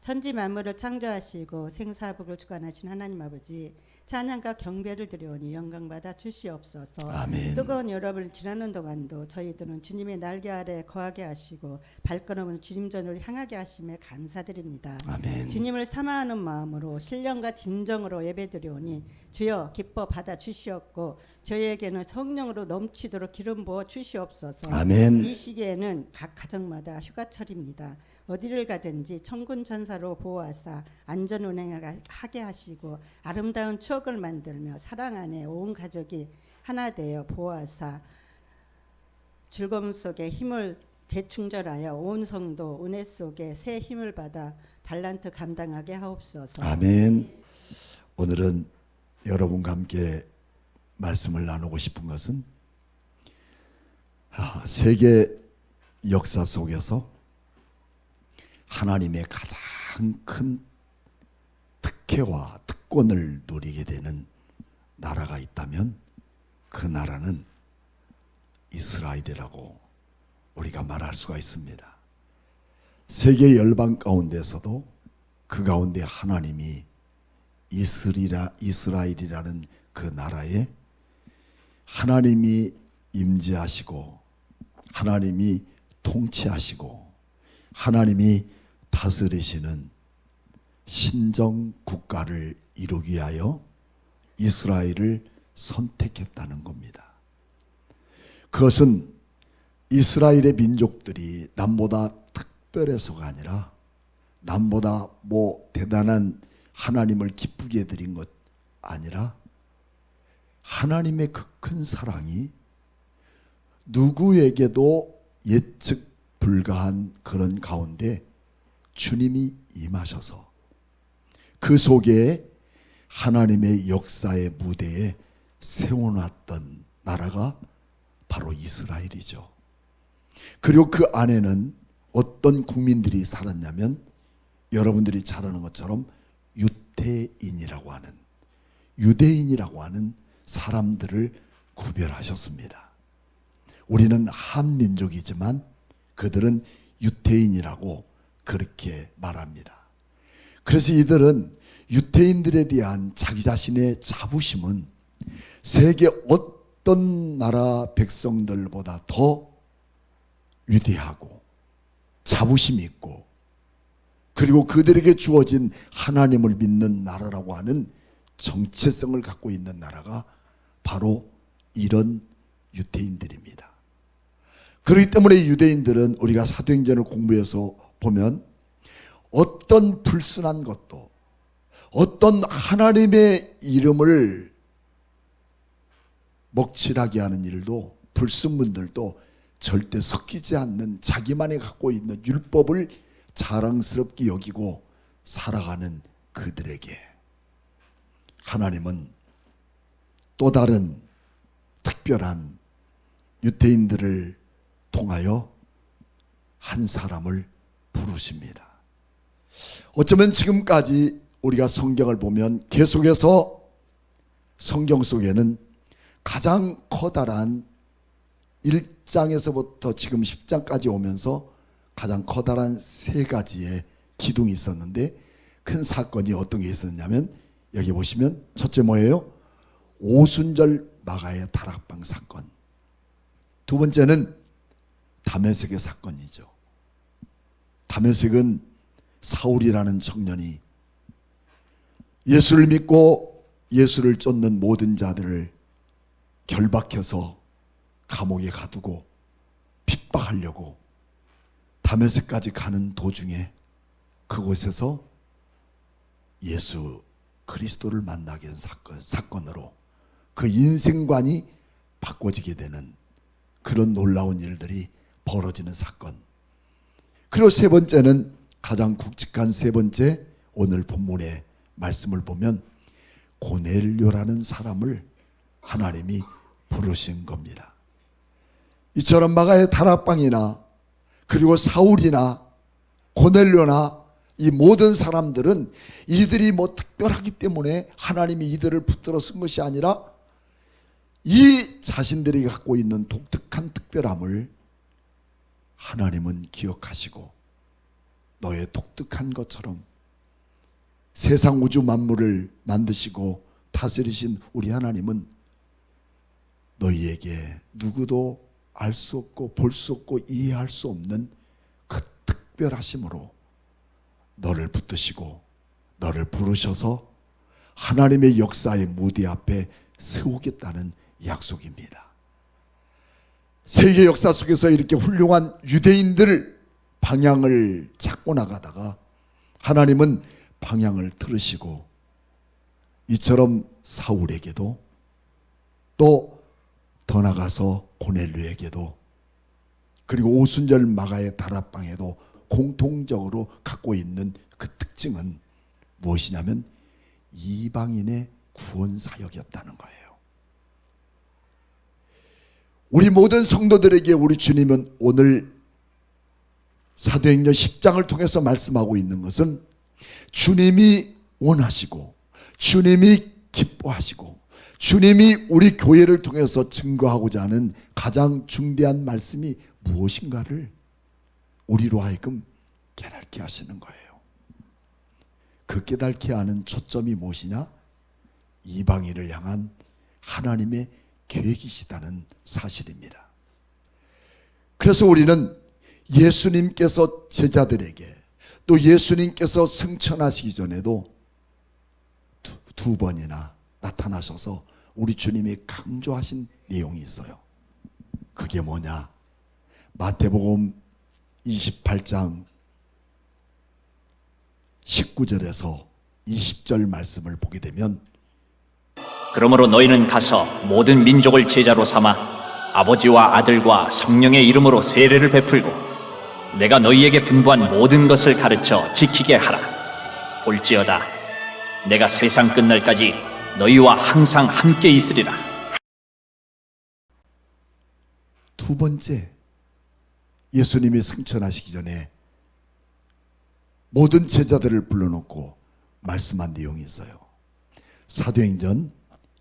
천지 만물을 창조하시고 생사복을 주관하신 하나님 아버지, 찬양과 경배를 드려오니 영광받아 주시옵소서. 아멘. 뜨거운 여름을 지나는 동안도 저희들은 주님의 날개 아래 거하게 하시고 발걸음을 주님 전으로 향하게 하심에 감사드립니다. 아멘. 주님을 사모하는 마음으로 신령과 진정으로 예배드려오니 주여 기뻐 받아 주시옵고 저희에게는 성령으로 넘치도록 기름 부어 주시옵소서. 아멘. 이 시기에는 각 가정마다 휴가철입니다. 어디를 가든지 천군 천사로 보호하사 안전 운행하게 하시고 아름다운 추억을 만들며 사랑 안에 온 가족이 하나 되어 보호하사 즐거움 속에 힘을 재충전하여 온 성도 은혜 속에 새 힘을 받아 달란트 감당하게 하옵소서. 아멘. 오늘은 여러분과 함께 말씀을 나누고 싶은 것은 세계 역사 속에서 하나님의 가장 큰 특혜와 특권을 누리게 되는 나라가 있다면 그 나라는 이스라엘이라고 우리가 말할 수가 있습니다. 세계 열방 가운데서도 그 가운데 하나님이 이스라엘이라는 그 나라에 하나님이 임재하시고 하나님이 통치하시고 하나님이 다스리시는 신정 국가를 이루기 위하여 이스라엘을 선택했다는 겁니다. 그것은 이스라엘의 민족들이 남보다 특별해서가 아니라 남보다 대단한 하나님을 기쁘게 드린 것 아니라 하나님의 그 큰 사랑이 누구에게도 예측 불가한 그런 가운데 주님이 임하셔서 그 속에 하나님의 역사의 무대에 세워놨던 나라가 바로 이스라엘이죠. 그리고 그 안에는 어떤 국민들이 살았냐면 여러분들이 잘 아는 것처럼 유대인이라고 하는 사람들을 구별하셨습니다. 우리는 한민족이지만 그들은 유대인이라고 그렇게 말합니다. 그래서 이들은 유대인들에 대한 자기 자신의 자부심은 세계 어떤 나라 백성들보다 더 위대하고 자부심 있고 그리고 그들에게 주어진 하나님을 믿는 나라라고 하는 정체성을 갖고 있는 나라가 바로 이런 유대인들입니다. 그렇기 때문에 유대인들은 우리가 사도행전을 공부해서 보면 어떤 불순한 것도 어떤 하나님의 이름을 먹칠하게 하는 일도 불순물들도 절대 섞이지 않는 자기만이 갖고 있는 율법을 자랑스럽게 여기고 살아가는 그들에게 하나님은 또 다른 특별한 유대인들을 통하여 한 사람을 부르십니다. 어쩌면 지금까지 우리가 성경을 보면 계속해서 성경 속에는 가장 커다란 1장에서부터 지금 10장까지 오면서 가장 커다란 세 가지의 기둥이 있었는데 큰 사건이 어떤 게 있었냐면 여기 보시면 첫째 뭐예요? 오순절 마가의 다락방 사건. 두 번째는 다메섹의 사건이죠. 다메섹은 사울이라는 청년이 예수를 믿고 예수를 쫓는 모든 자들을 결박해서 감옥에 가두고 핍박하려고 다메섹까지 가는 도중에 그곳에서 예수 그리스도를 만나게 한 사건으로 그 인생관이 바꿔지게 되는 그런 놀라운 일들이 벌어지는 사건. 그리고 세 번째는 가장 굵직한 세 번째, 오늘 본문의 말씀을 보면 고넬료라는 사람을 하나님이 부르신 겁니다. 이처럼 마가의 다락방이나 그리고 사울이나 고넬료나 이 모든 사람들은 이들이 특별하기 때문에 하나님이 이들을 붙들어 쓴 것이 아니라 이 자신들이 갖고 있는 독특한 특별함을 하나님은 기억하시고 너의 독특한 것처럼 세상 우주 만물을 만드시고 다스리신 우리 하나님은 너희에게 누구도 알 수 없고 볼 수 없고 이해할 수 없는 그 특별하심으로 너를 붙드시고 너를 부르셔서 하나님의 역사의 무대 앞에 세우겠다는 약속입니다. 세계 역사 속에서 이렇게 훌륭한 유대인들 방향을 찾고 나가다가 하나님은 방향을 틀으시고 이처럼 사울에게도 또 더 나가서 고넬료에게도 그리고 오순절 마가의 다락방에도 공통적으로 갖고 있는 그 특징은 무엇이냐면 이방인의 구원 사역이었다는 거예요. 우리 모든 성도들에게 우리 주님은 오늘 사도행전 10장을 통해서 말씀하고 있는 것은 주님이 원하시고 주님이 기뻐하시고 주님이 우리 교회를 통해서 증거하고자 하는 가장 중대한 말씀이 무엇인가를 우리로 하여금 깨닫게 하시는 거예요. 그 깨닫게 하는 초점이 무엇이냐? 이방인을 향한 하나님의 계획이시다는 사실입니다. 그래서 우리는 예수님께서 제자들에게 또 예수님께서 승천하시기 전에도 두 번이나 나타나셔서 우리 주님이 강조하신 내용이 있어요. 그게 뭐냐? 마태복음 28장 19절에서 20절 말씀을 보게 되면 그러므로 너희는 가서 모든 민족을 제자로 삼아 아버지와 아들과 성령의 이름으로 세례를 베풀고 내가 너희에게 분부한 모든 것을 가르쳐 지키게 하라. 볼지어다 내가 세상 끝날까지 너희와 항상 함께 있으리라. 두 번째, 예수님이 승천하시기 전에 모든 제자들을 불러놓고 말씀한 내용이 있어요. 사도행전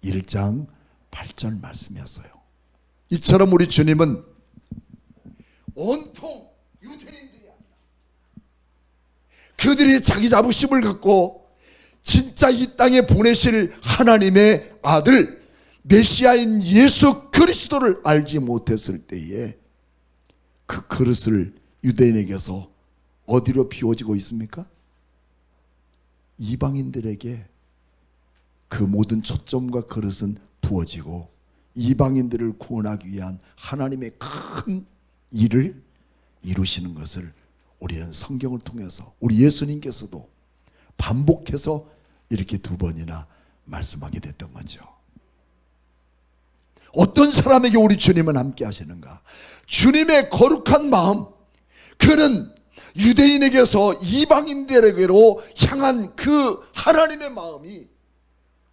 1장 8절 말씀이었어요. 이처럼 우리 주님은 온통 유대인들이 아니라 그들이 자기 자부심을 갖고 진짜 이 땅에 보내실 하나님의 아들 메시아인 예수 그리스도를 알지 못했을 때에 그 그릇을 유대인에게서 어디로 비워지고 있습니까? 이방인들에게 그 모든 초점과 그릇은 부어지고 이방인들을 구원하기 위한 하나님의 큰 일을 이루시는 것을 우리는 성경을 통해서 우리 예수님께서도 반복해서 이렇게 두 번이나 말씀하게 됐던 거죠. 어떤 사람에게 우리 주님은 함께 하시는가? 주님의 거룩한 마음, 그는 유대인에게서 이방인들에게로 향한 그 하나님의 마음이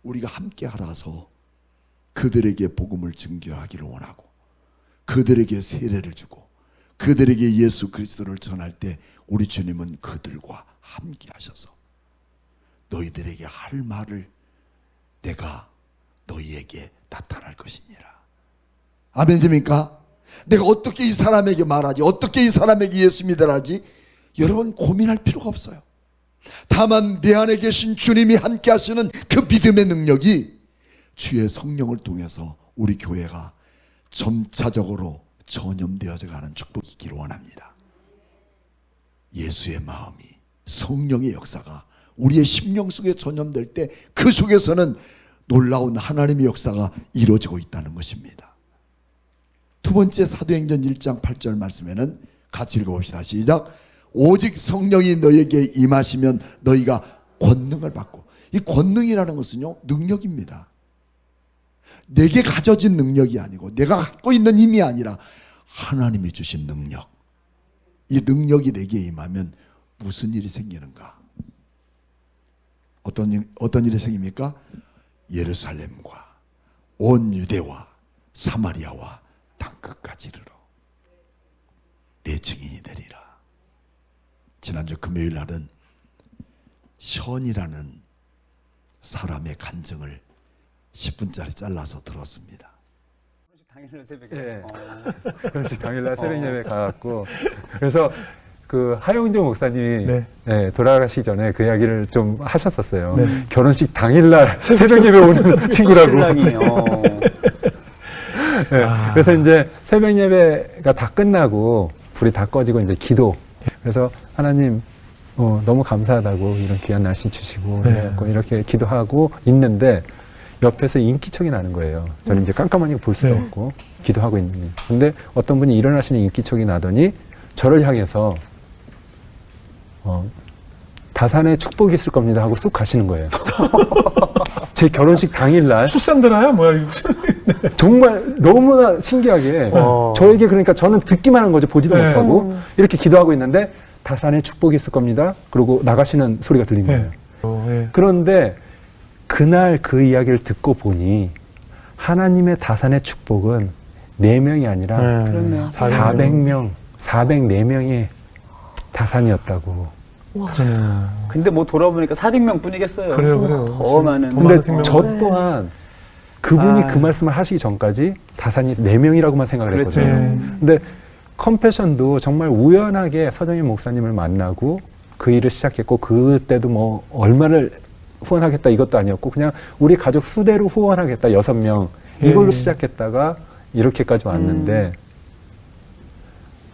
우리가 함께 하라서 그들에게 복음을 증거하기를 원하고 그들에게 세례를 주고 그들에게 예수 그리스도를 전할 때 우리 주님은 그들과 함께 하셔서 너희들에게 할 말을 내가 너희에게 나타날 것이니라. 아멘입니까? 내가 어떻게 이 사람에게 말하지? 어떻게 이 사람에게 예수 믿으라지? 여러분 고민할 필요가 없어요. 다만 내 안에 계신 주님이 함께 하시는 그 믿음의 능력이 주의 성령을 통해서 우리 교회가 점차적으로 전염되어져 가는 축복이 있기를 원합니다. 예수의 마음이, 성령의 역사가 우리의 심령 속에 전염될 때 그 속에서는 놀라운 하나님의 역사가 이루어지고 있다는 것입니다. 두 번째 사도행전 1장 8절 말씀에는 같이 읽어봅시다. 시작. 오직 성령이 너에게 임하시면 너희가 권능을 받고, 이 권능이라는 것은요 능력입니다. 내게 가져진 능력이 아니고 내가 갖고 있는 힘이 아니라 하나님이 주신 능력. 이 능력이 내게 임하면 무슨 일이 생기는가? 어떤 일이 생깁니까? 예루살렘과 온 유대와 사마리아와 땅끝까지 이르러 내 증인이 되리라. 지난주 금요일 날은 션이라는 사람의 간증을 10분짜리 잘라서 들었습니다. 당일날 새벽에. 예. 결혼식 당일날 새벽 예배 가갖고 그래서 그 하영종 목사님이 네. 네, 돌아가시기 전에 그 이야기를 좀 하셨었어요. 네. 결혼식 당일날 새벽 예배 오는 친구라고. 신랑이, 네, 그래서 이제 새벽 예배가 다 끝나고 불이 다 꺼지고 이제 기도. 그래서 하나님 너무 감사하다고 이런 귀한 날씨 주시고 네. 이렇게 기도하고 있는데 옆에서 인기척이 나는 거예요. 저는 이제 깜깜하니 볼 수도 네. 없고 기도하고 있는데. 근데 어떤 분이 일어나시는 인기척이 나더니 저를 향해서 다산에 축복이 있을 겁니다 하고 쑥 가시는 거예요. 제 결혼식 당일날 출산드라야 뭐야 이거. 정말 너무나 신기하게 저에게 그러니까 저는 듣기만 한 거죠. 보지도 네. 못하고 이렇게 기도하고 있는데 다산에 축복이 있을 겁니다. 그러고 나가시는 소리가 들린 거예요. 예. 그런데 그날 그 이야기를 듣고 보니 하나님의 다산의 축복은 4명이 아니라 그렇네요. 400명, 404명의 다산이었다고. 근데 뭐 돌아보니까 400명 뿐이겠어요. 그래요. 더 많은. 더 근데 많은 생명을. 저 또한 그분이 아. 그 말씀을 하시기 전까지 다산이 4명이라고만 생각을 그렇죠. 했거든요. 근데 컴패션도 정말 우연하게 서정인 목사님을 만나고 그 일을 시작했고 그때도 뭐 얼마를 후원하겠다 이것도 아니었고 그냥 우리 가족 수대로 후원하겠다 6명 이걸로 시작했다가 이렇게까지 왔는데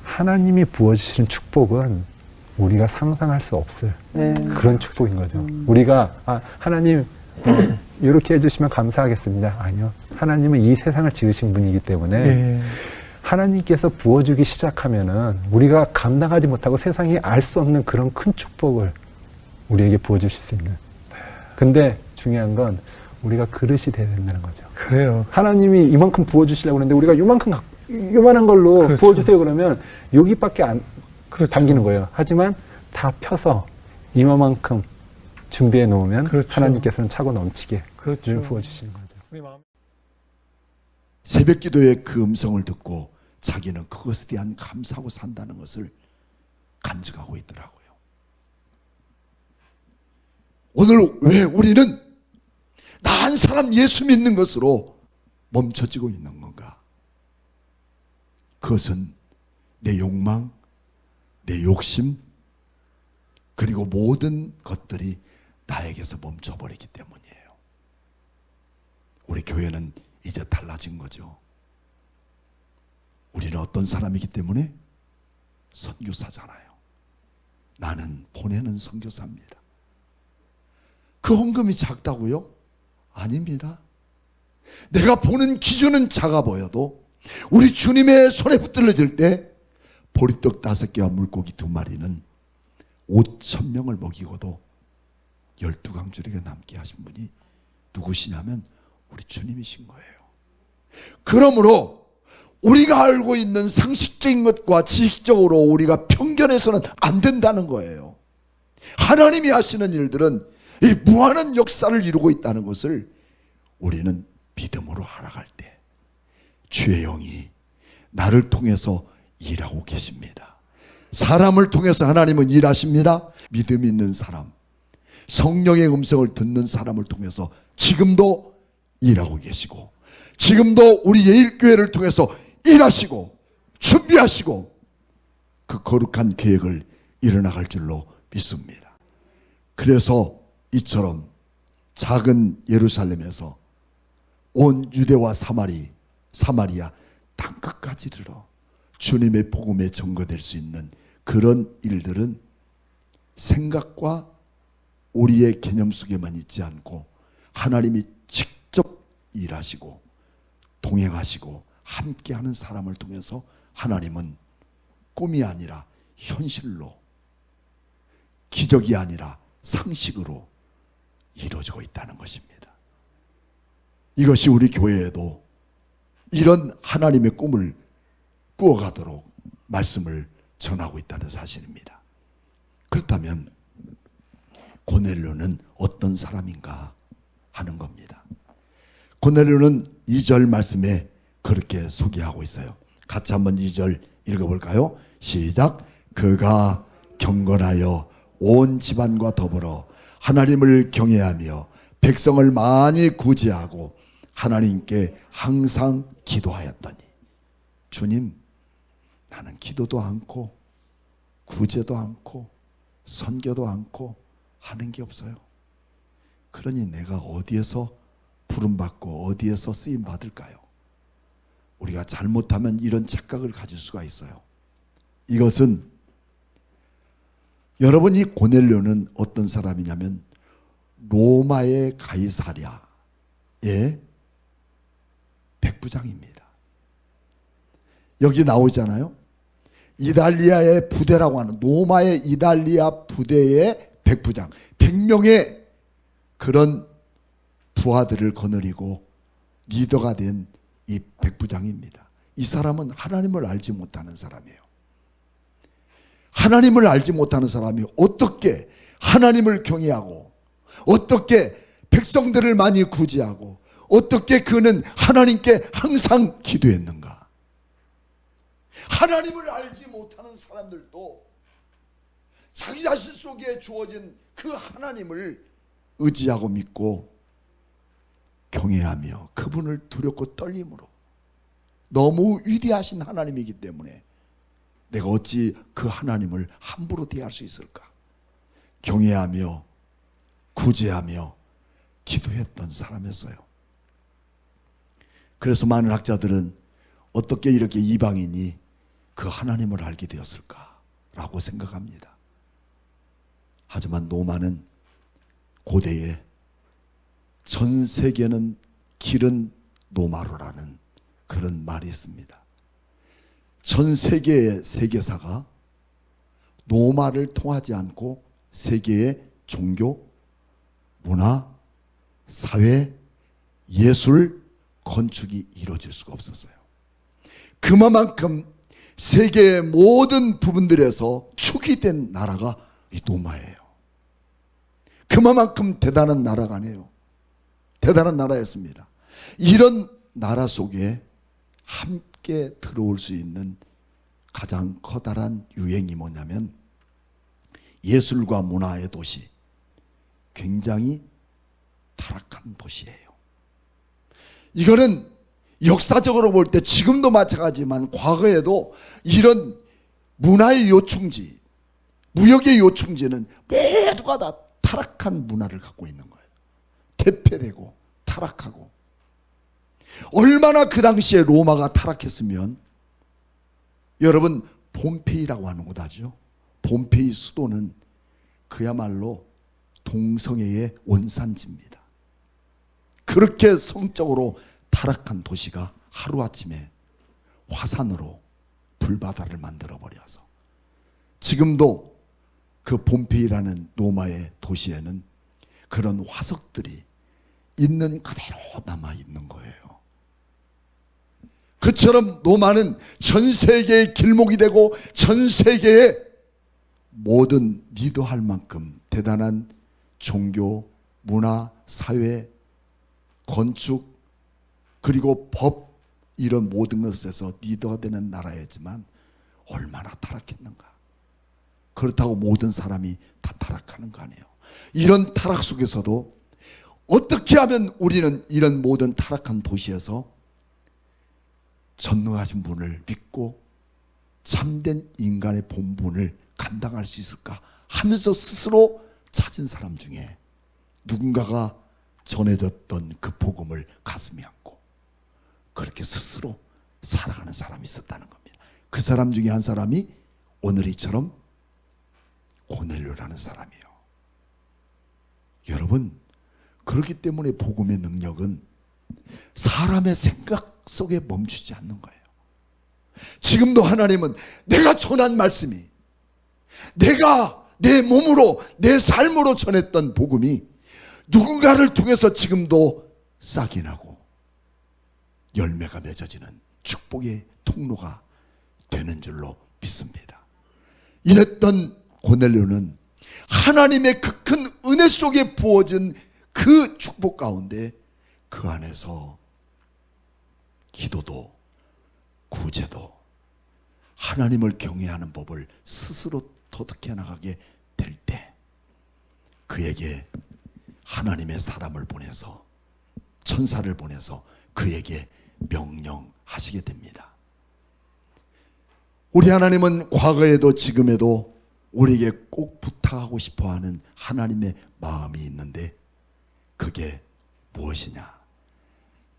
하나님이 부어주시는 축복은 우리가 상상할 수 없을 네. 그런 축복인 거죠. 우리가 하나님 이렇게 해주시면 감사하겠습니다. 아니요. 하나님은 이 세상을 지으신 분이기 때문에 예. 하나님께서 부어주기 시작하면은 우리가 감당하지 못하고 세상이 알 수 없는 그런 큰 축복을 우리에게 부어주실 수 있는. 근데 중요한 건 우리가 그릇이 돼야 된다는 거죠. 그래요. 하나님이 이만큼 부어주시려고 그러는데 우리가 요만한 걸로 그렇죠. 부어주세요 그러면 여기밖에 안 그렇죠. 당기는 거예요. 하지만 다 펴서 이만큼 준비해 놓으면 그렇죠. 하나님께서는 차고 넘치게 그렇죠. 부어주시는 거죠. 우리 마음. 새벽 기도의 그 음성을 듣고 자기는 그것에 대한 감사하고 산다는 것을 간증하고 있더라고요. 오늘 왜 우리는 나 한 사람 예수 믿는 것으로 멈춰지고 있는 건가? 그것은 내 욕망, 내 욕심, 그리고 모든 것들이 나에게서 멈춰버리기 때문이에요. 우리 교회는 이제 달라진 거죠. 우리는 어떤 사람이기 때문에 선교사잖아요. 나는 보내는 선교사입니다. 그 헌금이 작다고요? 아닙니다. 내가 보는 기준은 작아 보여도 우리 주님의 손에 붙들려질 때 보리떡 5개와 물고기 2마리는 5,000명을 먹이고도 12강줄에게 남게 하신 분이 누구시냐면 우리 주님이신 거예요. 그러므로 우리가 알고 있는 상식적인 것과 지식적으로 우리가 편견해서는 안 된다는 거예요. 하나님이 하시는 일들은 이 무한한 역사를 이루고 있다는 것을 우리는 믿음으로 알아갈 때 주의 영이 나를 통해서 일하고 계십니다. 사람을 통해서 하나님은 일하십니다. 믿음 있는 사람, 성령의 음성을 듣는 사람을 통해서 지금도 일하고 계시고 지금도 우리 예일교회를 통해서 일하시고 준비하시고 그 거룩한 계획을 이뤄나갈 줄로 믿습니다. 그래서 이처럼 작은 예루살렘에서 온 유대와 사마리아 땅끝까지 이르러 주님의 복음에 전거될 수 있는 그런 일들은 생각과 우리의 개념 속에만 있지 않고 하나님이 직접 일하시고 동행하시고 함께하는 사람을 통해서 하나님은 꿈이 아니라 현실로, 기적이 아니라 상식으로 이루어지고 있다는 것입니다. 이것이 우리 교회에도 이런 하나님의 꿈을 꾸어가도록 말씀을 전하고 있다는 사실입니다. 그렇다면 고넬료는 어떤 사람인가 하는 겁니다. 고넬료는 2절 말씀에 그렇게 소개하고 있어요. 같이 한번 2절 읽어볼까요? 시작. 그가 경건하여 온 집안과 더불어 하나님을 경외하며 백성을 많이 구제하고 하나님께 항상 기도하였더니 주님, 나는 기도도 않고 구제도 않고 선교도 않고 하는 게 없어요. 그러니 내가 어디에서 부름받고 어디에서 쓰임 받을까요? 우리가 잘못하면 이런 착각을 가질 수가 있어요. 이것은 여러분이 고넬료는 어떤 사람이냐면 로마의 가이사랴의 백부장입니다. 여기 나오잖아요. 이달리아의 부대라고 하는 로마의 이달리아 부대의 백부장, 100명의 그런 부하들을 거느리고 리더가 된 이 백부장입니다. 이 사람은 하나님을 알지 못하는 사람이에요. 하나님을 알지 못하는 사람이 어떻게 하나님을 경외하고 어떻게 백성들을 많이 구제하고 어떻게 그는 하나님께 항상 기도했는가? 하나님을 알지 못하는 사람들도 자기 자신 속에 주어진 그 하나님을 의지하고 믿고 경외하며 그분을 두렵고 떨림으로, 너무 위대하신 하나님이기 때문에 내가 어찌 그 하나님을 함부로 대할 수 있을까? 경외하며 구제하며 기도했던 사람이었어요. 그래서 많은 학자들은 어떻게 이렇게 이방인이 그 하나님을 알게 되었을까라고 생각합니다. 하지만 노마는 고대에 전 세계는 길은 노마로라는 그런 말이 있습니다. 전 세계의 세계사가 노마를 통하지 않고 세계의 종교, 문화, 사회, 예술, 건축이 이루어질 수가 없었어요. 그만큼 세계의 모든 부분들에서 축이 된 나라가 이 노마예요. 그만큼 대단한 나라가 아니에요. 대단한 나라였습니다. 이런 나라 속에 함께 들어올 수 있는 가장 커다란 유행이 뭐냐면 예술과 문화의 도시, 굉장히 타락한 도시예요. 이거는 역사적으로 볼 때 지금도 마찬가지지만 과거에도 이런 문화의 요충지, 무역의 요충지는 모두가 다 타락한 문화를 갖고 있는 거예요. 대패되고 타락하고. 얼마나 그 당시에 로마가 타락했으면, 여러분 폼페이라고 하는 곳 아죠? 폼페이 수도는 그야말로 동성애의 원산지입니다. 그렇게 성적으로 타락한 도시가 하루아침에 화산으로 불바다를 만들어버려서 지금도 그 폼페이라는 로마의 도시에는 그런 화석들이 있는 그대로 남아있는 거예요. 그처럼 로마는 전 세계의 길목이 되고 전 세계의 모든 리더할 만큼 대단한 종교, 문화, 사회, 건축, 그리고 법, 이런 모든 것에서 리더가 되는 나라였지만 얼마나 타락했는가. 그렇다고 모든 사람이 다 타락하는 거 아니에요. 이런 타락 속에서도 어떻게 하면 우리는 이런 모든 타락한 도시에서 전능하신 분을 믿고 참된 인간의 본분을 감당할 수 있을까 하면서 스스로 찾은 사람 중에 누군가가 전해졌던 그 복음을 가슴에 안고 그렇게 스스로 살아가는 사람이 있었다는 겁니다. 그 사람 중에 한 사람이 오늘 이처럼 고넬료라는 사람이에요. 여러분, 그렇기 때문에 복음의 능력은 사람의 생각 속에 멈추지 않는 거예요. 지금도 하나님은 내가 전한 말씀이, 내가 내 몸으로 내 삶으로 전했던 복음이 누군가를 통해서 지금도 싹이 나고 열매가 맺어지는 축복의 통로가 되는 줄로 믿습니다. 이랬던 고넬료는 하나님의 그 큰 은혜 속에 부어진 그 축복 가운데 그 안에서 기도도 구제도 하나님을 경외하는 법을 스스로 터득해 나가게 될 때 그에게 하나님의 사람을 보내서, 천사를 보내서 그에게 명령하시게 됩니다. 우리 하나님은 과거에도 지금에도 우리에게 꼭 부탁하고 싶어하는 하나님의 마음이 있는데 그게 무엇이냐?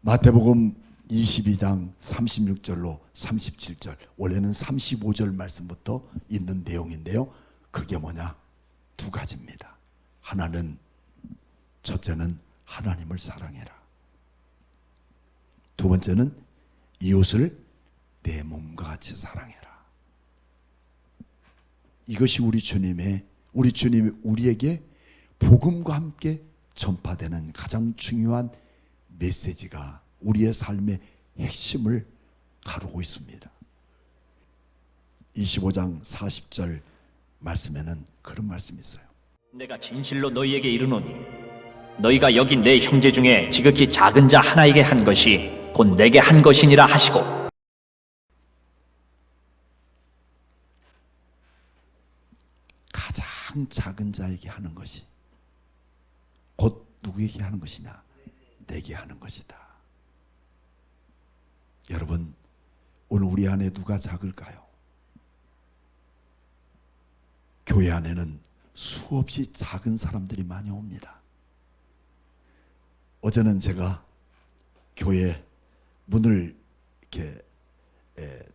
마태복음 22장 36절로 37절, 원래는 35절 말씀부터 있는 내용인데요. 그게 뭐냐? 두 가지입니다. 하나는, 첫째는 하나님을 사랑해라. 두 번째는 이웃을 내 몸과 같이 사랑해라. 이것이 우리 주님이 우리에게 복음과 함께 전파되는 가장 중요한 메시지가 우리의 삶의 핵심을 가르고 있습니다. 25장 40절 말씀에는 그런 말씀이 있어요. 내가 진실로 너희에게 이르노니 너희가 여기 내 형제 중에 지극히 작은 자 하나에게 한 것이 곧 내게 한 것이니라 하시고, 가장 작은 자에게 하는 것이 곧 누구에게 하는 것이냐? 내게 하는 것이다. 여러분, 오늘 우리 안에 누가 작을까요? 교회 안에는 수없이 작은 사람들이 많이 옵니다. 어제는 제가 교회 문을 이렇게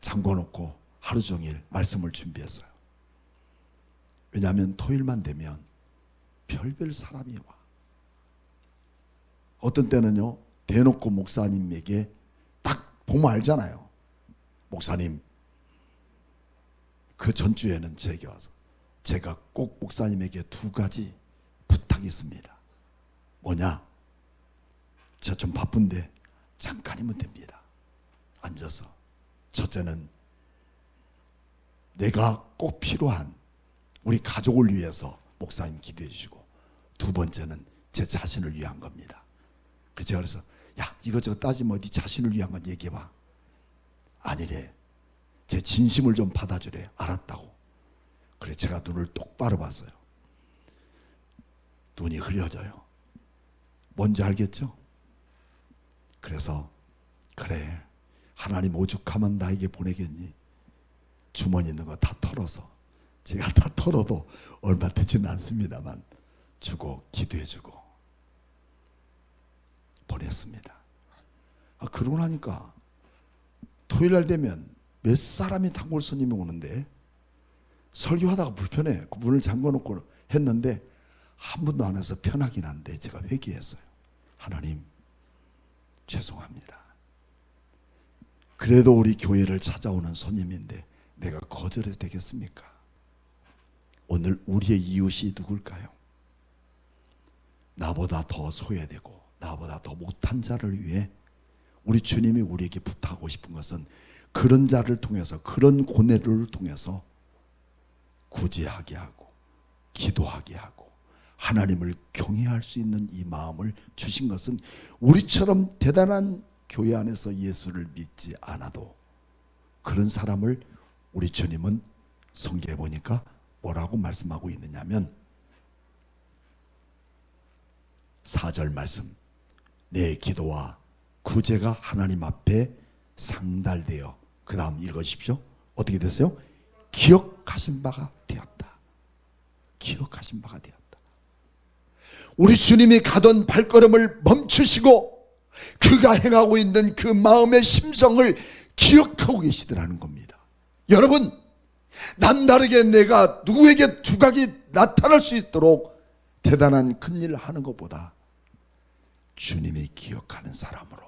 잠궈놓고 하루 종일 말씀을 준비했어요. 왜냐하면 토요일만 되면 별별 사람이 와. 어떤 때는요, 대놓고 목사님에게 딱 보면 알잖아요. 목사님, 그 전주에는 제게 와서 제가 꼭 목사님에게 두 가지 부탁이 있습니다. 뭐냐? 저 좀 바쁜데 잠깐이면 됩니다. 앉아서. 첫째는 내가 꼭 필요한 우리 가족을 위해서 목사님 기도해 주시고, 두 번째는 제 자신을 위한 겁니다. 그래서 제가 그래서 야, 이것저것 따지면 네 자신을 위한 건 얘기해봐. 아니래. 제 진심을 좀 받아주래. 알았다고. 그래 제가 눈을 똑바로 봤어요. 눈이 흐려져요. 뭔지 알겠죠? 그래서 그래, 하나님 오죽하면 나에게 보내겠니? 주머니 있는 거 다 털어서, 제가 다 털어도 얼마 되지는 않습니다만 주고 기도해주고 보냈습니다. 그러고 나니까 토요일 날 되면 몇 사람이 단골 손님이 오는데 설교하다가 불편해. 그 문을 잠궈놓고 했는데 한 분도 안 와서 편하긴 한데 제가 회개했어요. 하나님 죄송합니다. 그래도 우리 교회를 찾아오는 손님인데 내가 거절해도 되겠습니까? 오늘 우리의 이웃이 누굴까요? 나보다 더 소외되고 나보다 더 못한 자를 위해 우리 주님이 우리에게 부탁하고 싶은 것은 그런 자를 통해서, 그런 고뇌를 통해서 구제하게 하고 기도하게 하고 하나님을 경외할 수 있는 이 마음을 주신 것은 우리처럼 대단한 교회 안에서 예수를 믿지 않아도 그런 사람을 우리 주님은 성경에 보니까 뭐라고 말씀하고 있느냐면 4절 말씀, 내 기도와 구제가 하나님 앞에 상달되어, 그 다음 읽으십시오. 어떻게 됐어요? 기억하신 바가 되었다. 기억하신 바가 되었다. 우리 주님이 가던 발걸음을 멈추시고 그가 행하고 있는 그 마음의 심성을 기억하고 계시더라는 겁니다. 여러분, 남다르게 내가 누구에게 두각이 나타날 수 있도록 대단한 큰 일을 하는 것보다 주님이 기억하는 사람으로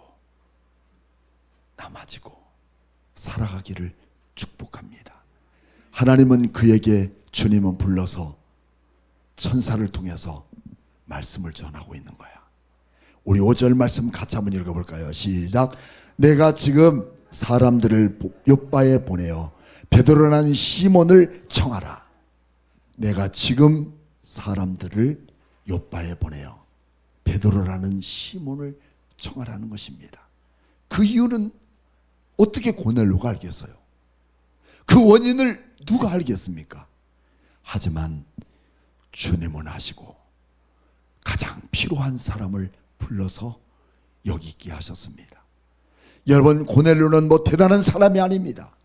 남아지고 살아가기를 축복합니다. 하나님은 그에게, 주님은 불러서 천사를 통해서 말씀을 전하고 있는 거야. 우리 5절 말씀 같이 한번 읽어볼까요? 시작. 내가 지금 사람들을 요바에 보내어 베드로라는 시몬을 청하라. 내가 지금 사람들을 요바에 보내어 베드로라는 시몬을 청하라는 것입니다. 그 이유는 어떻게 고넬로가 알겠어요? 그 원인을 누가 알겠습니까? 하지만 주님은 하시고 가장 필요한 사람을 불러서 여기 있게 하셨습니다. 여러분, 고넬로는 뭐 대단한 사람이 아닙니다.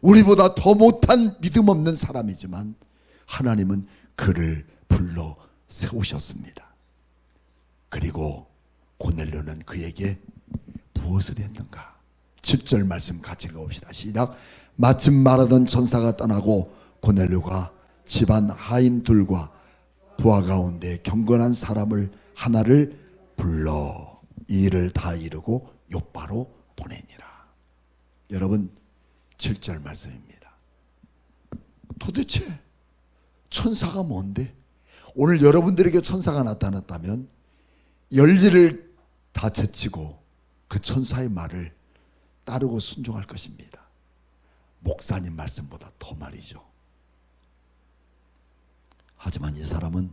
우리보다 더 못한 믿음 없는 사람이지만 하나님은 그를 불러 세우셨습니다. 그리고 고넬료는 그에게 무엇을 했는가? 7절 말씀 같이 읽어봅시다. 시작. 마침 말하던 천사가 떠나고 고넬료가 집안 하인 둘과 부하 가운데 경건한 사람을 하나를 불러 이 일을 다 이루고 요바로 보내니라. 여러분 7절 말씀입니다. 도대체 천사가 뭔데? 오늘 여러분들에게 천사가 나타났다면 열일을 다 제치고 그 천사의 말을 따르고 순종할 것입니다. 목사님 말씀보다 더 말이죠. 하지만 이 사람은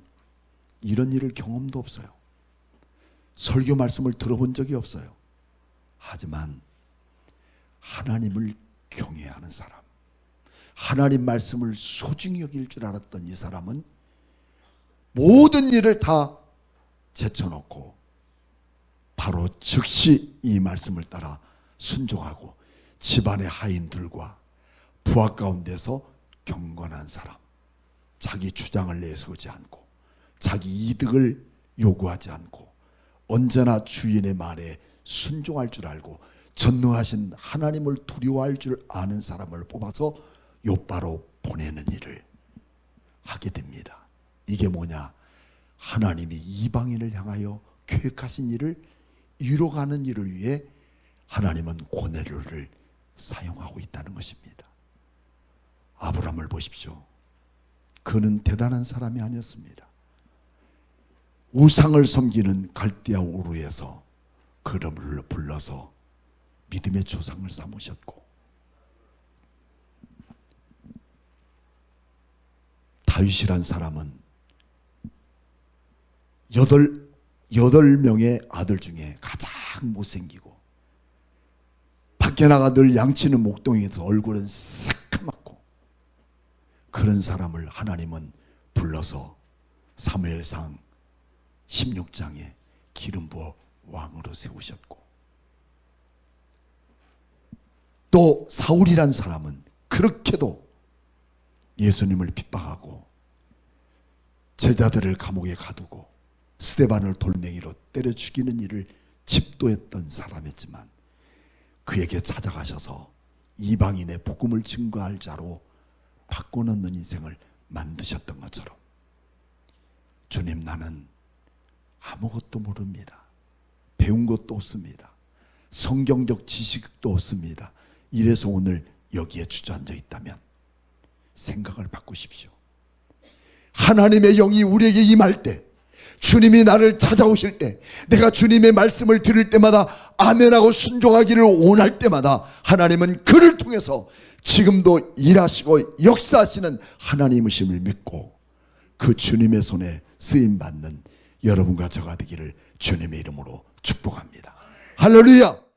이런 일을 경험도 없어요. 설교 말씀을 들어본 적이 없어요. 하지만 하나님을 경외하는 사람, 하나님 말씀을 소중히 여길 줄 알았던 이 사람은 모든 일을 다 제쳐놓고 바로 즉시 이 말씀을 따라 순종하고 집안의 하인들과 부하 가운데서 경건한 사람, 자기 주장을 내세우지 않고 자기 이득을 요구하지 않고 언제나 주인의 말에 순종할 줄 알고 전능하신 하나님을 두려워할 줄 아는 사람을 뽑아서 요바로 보내는 일을 하게 됩니다. 이게 뭐냐? 하나님이 이방인을 향하여 계획하신 일을 이뤄가는 일을 위해 하나님은 고넬료를 사용하고 있다는 것입니다. 아브라함을 보십시오. 그는 대단한 사람이 아니었습니다. 우상을 섬기는 갈대아 우르에서 그를 불러서 믿음의 조상을 삼으셨고, 다윗이란 사람은 여덟 명의 아들 중에 가장 못생기고 밖에 나가 늘 양치는 목동에서 얼굴은 새까맣고 그런 사람을 하나님은 불러서 사무엘상 16장에 기름 부어 왕으로 세우셨고, 또 사울이란 사람은 그렇게도 예수님을 핍박하고 제자들을 감옥에 가두고 스데반을 돌멩이로 때려 죽이는 일을 집도했던 사람이었지만 그에게 찾아가셔서 이방인의 복음을 증거할 자로 바꿔놓는 인생을 만드셨던 것처럼, 주님, 나는 아무것도 모릅니다. 배운 것도 없습니다. 성경적 지식도 없습니다. 이래서 오늘 여기에 주저앉아 있다면 생각을 바꾸십시오. 하나님의 영이 우리에게 임할 때, 주님이 나를 찾아오실 때, 내가 주님의 말씀을 들을 때마다 아멘하고 순종하기를 원할 때마다 하나님은 그를 통해서 지금도 일하시고 역사하시는 하나님이심을 믿고 그 주님의 손에 쓰임받는 여러분과 저가 되기를 주님의 이름으로 축복합니다. 할렐루야.